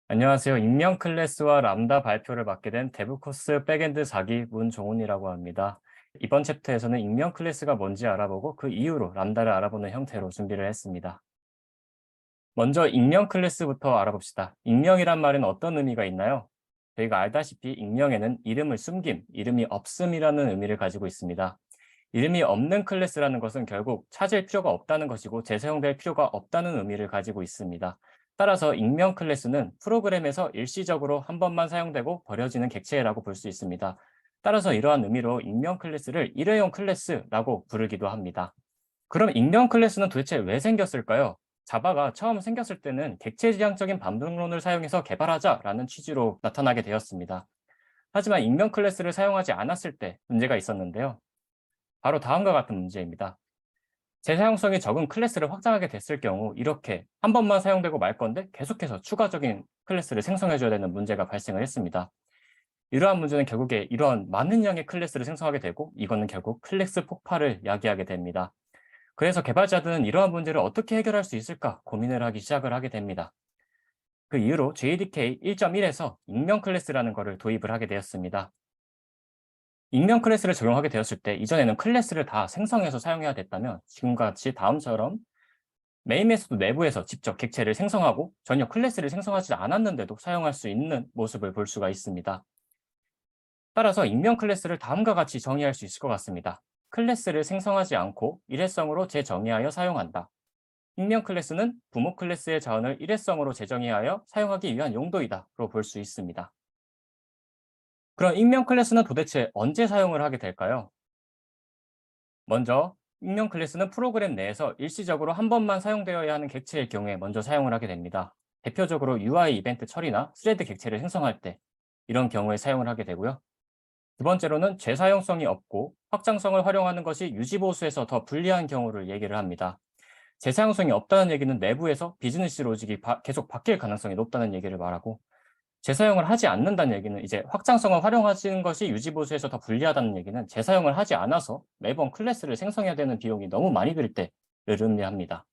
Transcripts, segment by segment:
안녕하세요. 익명 클래스와 람다 발표를 맡게 된 데브코스 백엔드 4기 문종훈이라고 합니다. 이번 챕터에서는 익명 클래스가 뭔지 알아보고 그 이후로 람다를 알아보는 형태로 준비를 했습니다. 먼저 익명 클래스부터 알아봅시다. 익명이란 말은 어떤 의미가 있나요? 저희가 알다시피 익명에는 이름을 숨김, 이름이 없음이라는 의미를 가지고 있습니다. 이름이 없는 클래스라는 것은 결국 찾을 필요가 없다는 것이고 재사용될 필요가 없다는 의미를 가지고 있습니다. 따라서 익명 클래스는 프로그램에서 일시적으로 한 번만 사용되고 버려지는 객체라고 볼 수 있습니다. 따라서 이러한 의미로 익명 클래스를 일회용 클래스라고 부르기도 합니다. 그럼 익명 클래스는 도대체 왜 생겼을까요? 자바가 처음 생겼을 때는 객체지향적인 반복론을 사용해서 개발하자라는 취지로 나타나게 되었습니다. 하지만 익명 클래스를 사용하지 않았을 때 문제가 있었는데요. 바로 다음과 같은 문제입니다. 재사용성이 적은 클래스를 확장하게 됐을 경우 이렇게 한 번만 사용되고 말 건데 계속해서 추가적인 클래스를 생성해줘야 되는 문제가 발생을 했습니다. 이러한 문제는 결국에 이러한 많은 양의 클래스를 생성하게 되고 이거는 결국 클래스 폭발을 야기하게 됩니다. 그래서 개발자들은 이러한 문제를 어떻게 해결할 수 있을까 고민을 하기 시작을 하게 됩니다. 그 이후로 JDK 1.1에서 익명 클래스라는 것을 도입을 하게 되었습니다. 익명 클래스를 적용하게 되었을 때 이전에는 클래스를 다 생성해서 사용해야 됐다면 지금과 같이 다음처럼 메인 메소드 내부에서 직접 객체를 생성하고 전혀 클래스를 생성하지 않았는데도 사용할 수 있는 모습을 볼 수가 있습니다. 따라서 익명 클래스를 다음과 같이 정의할 수 있을 것 같습니다. 클래스를 생성하지 않고 일회성으로 재정의하여 사용한다. 익명 클래스는 부모 클래스의 자원을 일회성으로 재정의하여 사용하기 위한 용도이다로 볼 수 있습니다. 그럼 익명 클래스는 도대체 언제 사용을 하게 될까요? 먼저 익명 클래스는 프로그램 내에서 일시적으로 한 번만 사용되어야 하는 객체일 경우에 먼저 사용을 하게 됩니다. 대표적으로 UI 이벤트 처리나 스레드 객체를 생성할 때 이런 경우에 사용을 하게 되고요. 두 번째로는 재사용성이 없고 확장성을 활용하는 것이 유지보수에서 더 불리한 경우를 얘기를 합니다. 재사용성이 없다는 얘기는 내부에서 비즈니스 로직이 계속 바뀔 가능성이 높다는 얘기를 말하고 재사용을 하지 않는다는 얘기는 이제 확장성을 활용하시는 것이 유지보수에서 더 불리하다는 얘기는 재사용을 하지 않아서 매번 클래스를 생성해야 되는 비용이 너무 많이 들 때를 의미합니다.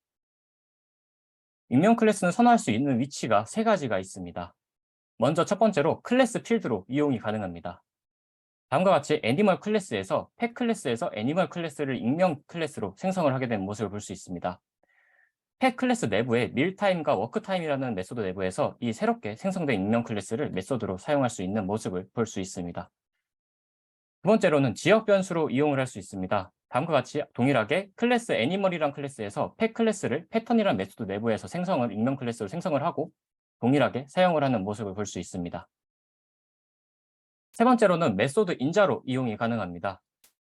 익명 클래스는 선호할 수 있는 위치가 세 가지가 있습니다. 먼저 첫 번째로 클래스 필드로 이용이 가능합니다. 다음과 같이 애니멀 클래스에서 펫 클래스에서 애니멀 클래스를 익명 클래스로 생성을 하게 된 모습을 볼 수 있습니다. 펫 클래스 내부에 밀타임과 워크타임이라는 메소드 내부에서 이 새롭게 생성된 익명 클래스를 메소드로 사용할 수 있는 모습을 볼 수 있습니다. 두 번째로는 지역 변수로 이용을 할 수 있습니다. 다음과 같이 동일하게 클래스 애니멀이란 클래스에서 펫 클래스를 패턴이란 메소드 내부에서 생성을 익명 클래스로 생성을 하고 동일하게 사용을 하는 모습을 볼 수 있습니다. 세 번째로는 메소드 인자로 이용이 가능합니다.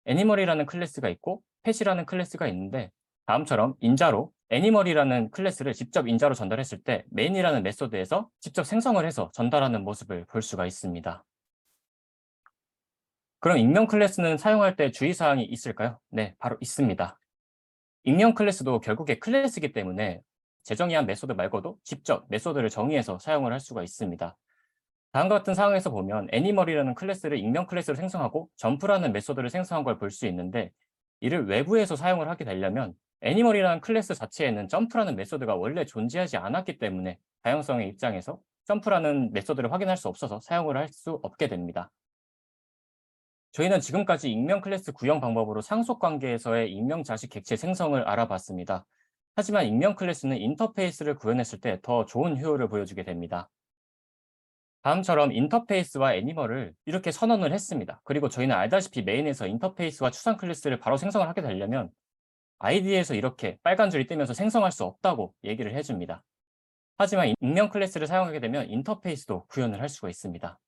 애니멀이라는 클래스가 있고 펫이라는 클래스가 있는데 다음처럼 인자로 애니멀이라는 클래스를 직접 인자로 전달했을 때 메인이라는 메소드에서 직접 생성을 해서 전달하는 모습을 볼 수가 있습니다. 그럼 익명 클래스는 사용할 때 주의사항이 있을까요? 네, 바로 있습니다. 익명 클래스도 결국에 클래스이기 때문에 재정의한 메소드 말고도 직접 메소드를 정의해서 사용을 할 수가 있습니다. 다음과 같은 상황에서 보면 애니멀이라는 클래스를 익명 클래스로 생성하고 점프라는 메소드를 생성한 걸 볼 수 있는데 이를 외부에서 사용을 하게 되려면 애니멀이라는 클래스 자체에는 점프라는 메소드가 원래 존재하지 않았기 때문에 다양성의 입장에서 점프라는 메소드를 확인할 수 없어서 사용을 할 수 없게 됩니다. 저희는 지금까지 익명 클래스 구형 방법으로 상속 관계에서의 익명 자식 객체 생성을 알아봤습니다. 하지만 익명 클래스는 인터페이스를 구현했을 때 더 좋은 효율을 보여주게 됩니다. 다음처럼 인터페이스와 애니멀을 이렇게 선언을 했습니다. 그리고 저희는 알다시피 메인에서 인터페이스와 추상 클래스를 바로 생성을 하게 되려면 ID에서 이렇게 빨간 줄이 뜨면서 생성할 수 없다고 얘기를 해줍니다. 하지만 익명 클래스를 사용하게 되면 인터페이스도 구현을 할 수가 있습니다.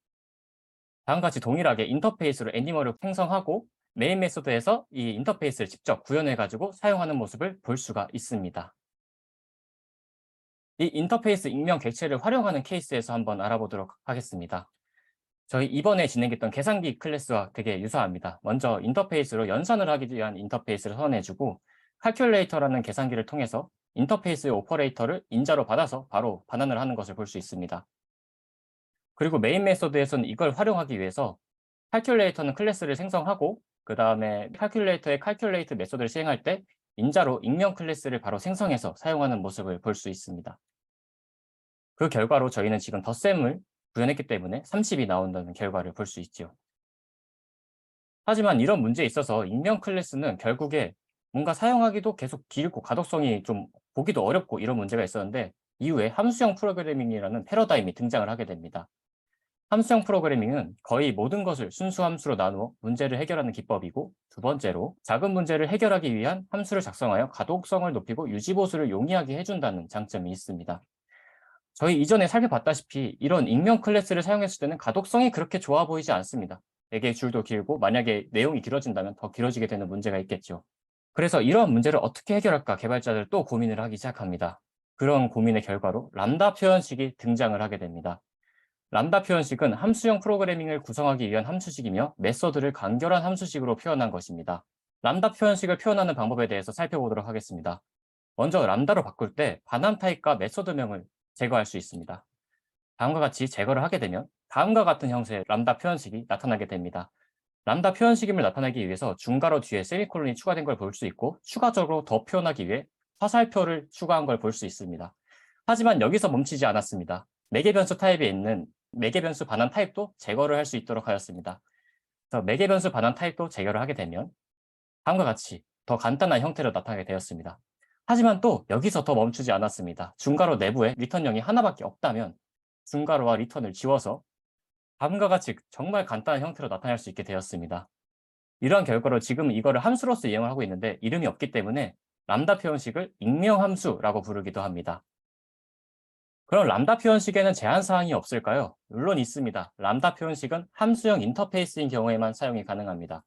다음과 같이 동일하게 인터페이스로 애니멀을 생성하고 메인 메소드에서 이 인터페이스를 직접 구현해가지고 사용하는 모습을 볼 수가 있습니다. 이 인터페이스 익명 객체를 활용하는 케이스에서 한번 알아보도록 하겠습니다. 저희 이번에 진행했던 계산기 클래스와 되게 유사합니다. 먼저 인터페이스로 연산을 하기 위한 인터페이스를 선언해주고 칼큘레이터라는 계산기를 통해서 인터페이스의 오퍼레이터를 인자로 받아서 바로 반환을 하는 것을 볼 수 있습니다. 그리고 메인 메소드에서는 이걸 활용하기 위해서 칼큘레이터는 클래스를 생성하고 그 다음에 칼큘레이터의 칼큘레이트 메소드를 시행할 때 인자로 익명 클래스를 바로 생성해서 사용하는 모습을 볼 수 있습니다. 그 결과로 저희는 지금 덧셈을 구현했기 때문에 30이 나온다는 결과를 볼 수 있죠. 하지만 이런 문제에 있어서 익명 클래스는 결국에 뭔가 사용하기도 계속 길고 가독성이 좀 보기도 어렵고 이런 문제가 있었는데, 이후에 함수형 프로그래밍이라는 패러다임이 등장을 하게 됩니다. 함수형 프로그래밍은 거의 모든 것을 순수 함수로 나누어 문제를 해결하는 기법이고, 두 번째로 작은 문제를 해결하기 위한 함수를 작성하여 가독성을 높이고 유지보수를 용이하게 해준다는 장점이 있습니다. 저희 이전에 살펴봤다시피 이런 익명 클래스를 사용했을 때는 가독성이 그렇게 좋아 보이지 않습니다. 되게 줄도 길고, 만약에 내용이 길어진다면 더 길어지게 되는 문제가 있겠죠. 그래서 이러한 문제를 어떻게 해결할까 개발자들 또 고민을 하기 시작합니다. 그런 고민의 결과로 람다 표현식이 등장을 하게 됩니다. 람다 표현식은 함수형 프로그래밍을 구성하기 위한 함수식이며 메서드를 간결한 함수식으로 표현한 것입니다. 람다 표현식을 표현하는 방법에 대해서 살펴보도록 하겠습니다. 먼저 람다로 바꿀 때 반환 타입과 메서드명을 제거할 수 있습니다. 다음과 같이 제거를 하게 되면 다음과 같은 형태의 람다 표현식이 나타나게 됩니다. 람다 표현식임을 나타내기 위해서 중괄호 뒤에 세미콜론이 추가된 걸 볼 수 있고, 추가적으로 더 표현하기 위해 화살표를 추가한 걸 볼 수 있습니다. 하지만 여기서 멈추지 않았습니다. 매개 변수 타입에 있는 매개 변수 반환 타입도 제거를 할 수 있도록 하였습니다. 그래서 매개 변수 반환 타입도 제거를 하게 되면 다음과 같이 더 간단한 형태로 나타나게 되었습니다. 하지만 또 여기서 더 멈추지 않았습니다. 중괄호 내부에 리턴형이 하나밖에 없다면 중괄호와 리턴을 지워서 다음과 같이 정말 간단한 형태로 나타낼 수 있게 되었습니다. 이러한 결과로 지금 이거를 함수로서 이용을 하고 있는데, 이름이 없기 때문에 람다 표현식을 익명 함수라고 부르기도 합니다. 그럼 람다 표현식에는 제한 사항이 없을까요? 물론 있습니다. 람다 표현식은 함수형 인터페이스인 경우에만 사용이 가능합니다.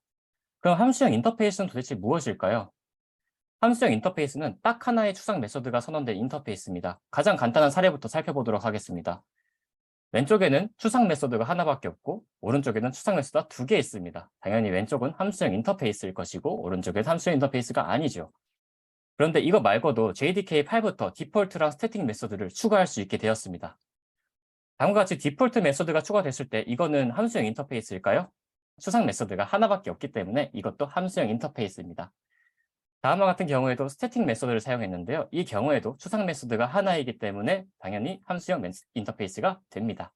그럼 함수형 인터페이스는 도대체 무엇일까요? 함수형 인터페이스는 딱 하나의 추상 메서드가 선언된 인터페이스입니다. 가장 간단한 사례부터 살펴보도록 하겠습니다. 왼쪽에는 추상 메서드가 하나밖에 없고, 오른쪽에는 추상 메서드가 2개 있습니다. 당연히 왼쪽은 함수형 인터페이스일 것이고, 오른쪽은 함수형 인터페이스가 아니죠. 그런데 이거 말고도 JDK8부터 디폴트랑 스태틱 메서드를 추가할 수 있게 되었습니다. 다음과 같이 디폴트 메서드가 추가됐을 때 이거는 함수형 인터페이스일까요? 추상 메서드가 하나밖에 없기 때문에 이것도 함수형 인터페이스입니다. 다음과 같은 경우에도 스태틱 메서드를 사용했는데요. 이 경우에도 추상 메서드가 하나이기 때문에 당연히 함수형 인터페이스가 됩니다.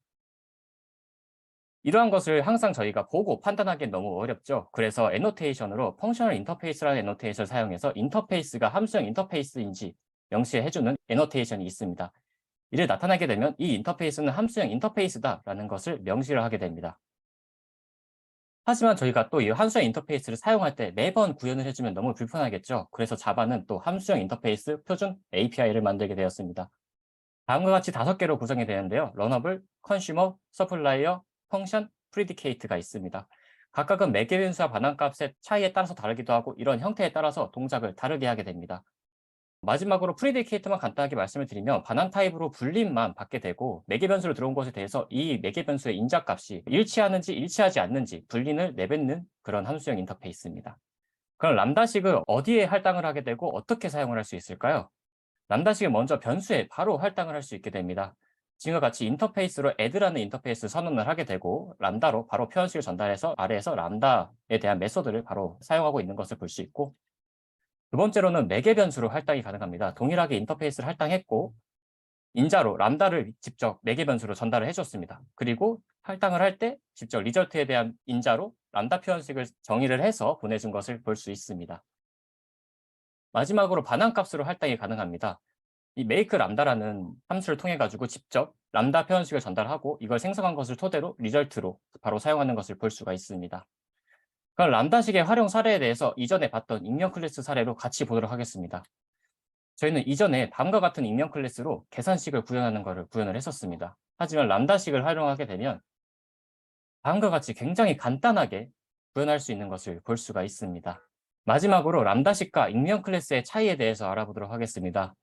이러한 것을 항상 저희가 보고 판단하기엔 너무 어렵죠. 그래서 애노테이션으로 펑셔널 인터페이스라는 애노테이션을 사용해서 인터페이스가 함수형 인터페이스인지 명시해주는 애노테이션이 있습니다. 이를 나타나게 되면 이 인터페이스는 함수형 인터페이스다라는 것을 명시를 하게 됩니다. 하지만 저희가 또 이 함수형 인터페이스를 사용할 때 매번 구현을 해주면 너무 불편하겠죠. 그래서 자바는 또 함수형 인터페이스 표준 API를 만들게 되었습니다. 다음과 같이 5개로 구성이 되는데요. 러너블, 컨슈머, 서플라이어, 펑션, 프리디케이트가 있습니다. 각각은 매개 변수와 반환값의 차이에 따라서 다르기도 하고, 이런 형태에 따라서 동작을 다르게 하게 됩니다. 마지막으로 프리디케이트만 간단하게 말씀을 드리면 반환 타입으로 불림만 받게 되고, 매개 변수로 들어온 것에 대해서 이 매개 변수의 인자값이 일치하는지 일치하지 않는지 불린을 내뱉는 그런 함수형 인터페이스입니다. 그럼 람다식을 어디에 할당을 하게 되고 어떻게 사용을 할 수 있을까요? 람다식은 먼저 변수에 바로 할당을 할 수 있게 됩니다. 지금과 같이 인터페이스로 add라는 인터페이스 선언을 하게 되고, 람다로 바로 표현식을 전달해서 아래에서 람다에 대한 메소드를 바로 사용하고 있는 것을 볼 수 있고, 두 번째로는 매개 변수로 할당이 가능합니다. 동일하게 인터페이스를 할당했고, 인자로 람다를 직접 매개 변수로 전달을 해줬습니다. 그리고 할당을 할 때 직접 리절트에 대한 인자로 람다 표현식을 정의를 해서 보내준 것을 볼 수 있습니다. 마지막으로 반환값으로 할당이 가능합니다. 이 make 람다라는 함수를 통해 가지고 직접 람다 표현식을 전달하고, 이걸 생성한 것을 토대로 리절트로 바로 사용하는 것을 볼 수가 있습니다. 그럼 람다식의 활용 사례에 대해서 이전에 봤던 익명 클래스 사례로 같이 보도록 하겠습니다. 저희는 이전에 다음과 같은 익명 클래스로 계산식을 구현하는 것을 구현을 했었습니다. 하지만 람다식을 활용하게 되면 다음과 같이 굉장히 간단하게 구현할 수 있는 것을 볼 수가 있습니다. 마지막으로 람다식과 익명 클래스의 차이에 대해서 알아보도록 하겠습니다.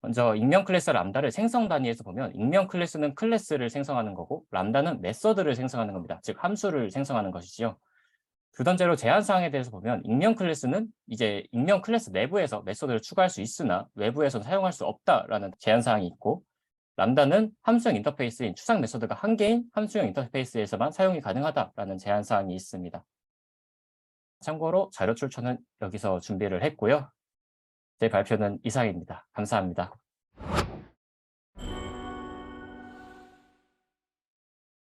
먼저 익명 클래스 람다를 생성 단위에서 보면, 익명 클래스는 클래스를 생성하는 거고 람다는 메서드를 생성하는 겁니다. 즉 함수를 생성하는 것이지요. 두 번째로 제한 사항에 대해서 보면, 익명 클래스는 이제 익명 클래스 내부에서 메서드를 추가할 수 있으나 외부에서는 사용할 수 없다라는 제한 사항이 있고, 람다는 함수형 인터페이스인 추상 메서드가 한 개인 함수형 인터페이스에서만 사용이 가능하다라는 제한 사항이 있습니다. 참고로 자료 출처는 여기서 준비를 했고요. 제 발표는 이상입니다. 감사합니다.